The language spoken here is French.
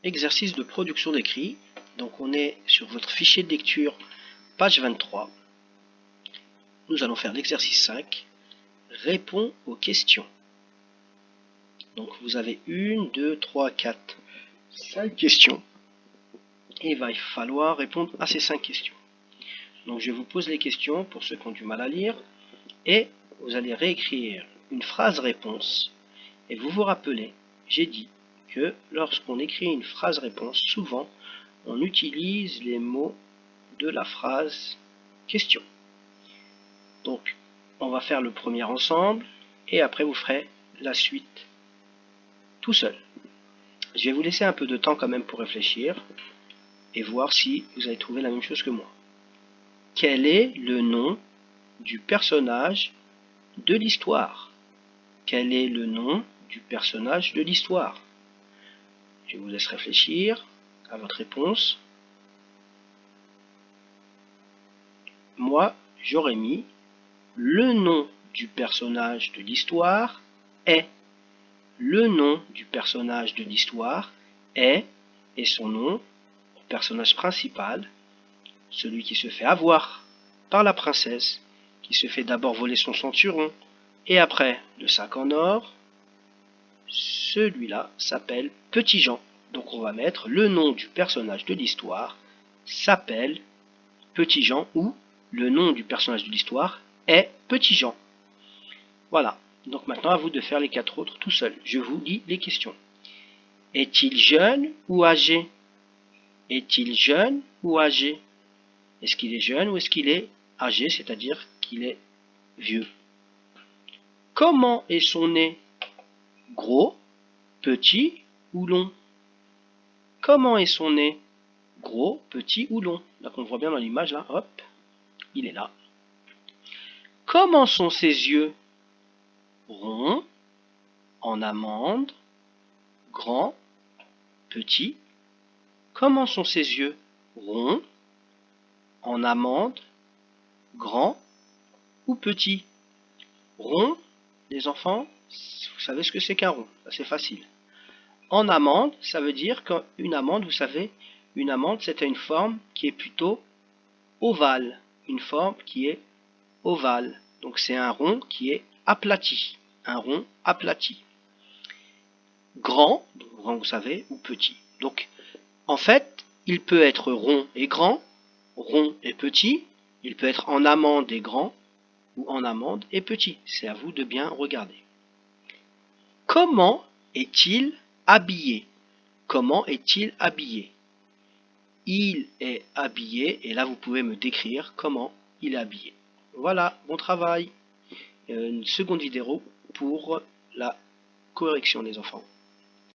exercice de production d'écrit. Donc on est sur votre fichier de lecture, page 23. Nous allons faire l'exercice 5. Réponds aux questions. Donc vous avez 1, 2, 3, 4, 5 questions. Et il va falloir répondre à ces 5 questions. Donc je vous pose les questions pour ceux qui ont du mal à lire. Et vous allez réécrire une phrase réponse. Et vous vous rappelez, j'ai dit que lorsqu'on écrit une phrase réponse, souvent on utilise les mots de la phrase question. Donc on va faire le premier ensemble et après vous ferez la suite tout seul. Je vais vous laisser un peu de temps quand même pour réfléchir et voir si vous avez trouvé la même chose que moi. Quel est le nom du personnage de l'histoire? Quel est le nom du personnage de l'histoire? Je vous laisse réfléchir à votre réponse. Moi, j'aurais mis le nom du personnage de l'histoire est. Le nom du personnage de l'histoire est, et son nom, le personnage principal, celui qui se fait avoir par la princesse, qui se fait d'abord voler son ceinturon, et après le sac en or, celui-là s'appelle Petit Jean. Donc on va mettre le nom du personnage de l'histoire s'appelle Petit Jean ou le nom du personnage de l'histoire est Petit Jean. Voilà. Donc maintenant à vous de faire les 4 autres tout seul. Je vous lis les questions. Est-il jeune ou âgé? Est-il jeune ou âgé? Est-ce qu'il est jeune ou est-ce qu'il est âgé, c'est-à-dire qu'il est vieux? Comment est son nez? Gros, petit ou long? Comment est son nez? Gros, petit ou long? Là qu'on voit bien dans l'image, là, hop, il est là. Comment sont ses yeux? Ronds, en amande, grands, petits. Comment sont ses yeux? Ronds, en amande, grands ou petits? Rond, les enfants, vous savez ce que c'est qu'un rond, c'est facile. En amande, ça veut dire qu'une amande, vous savez, une amande c'est une forme qui est plutôt ovale, une forme qui est ovale. Donc c'est un rond qui est aplati, un rond aplati. Grand, vous savez, ou petit. Donc en fait, il peut être rond et grand, rond et petit, il peut être en amande et grand, ou en amande et petit. C'est à vous de bien regarder. Comment est-il habillé? Comment est-il habillé? Il est habillé, et là vous pouvez me décrire comment il est habillé. Voilà, bon travail. Une seconde vidéo pour la correction des enfants.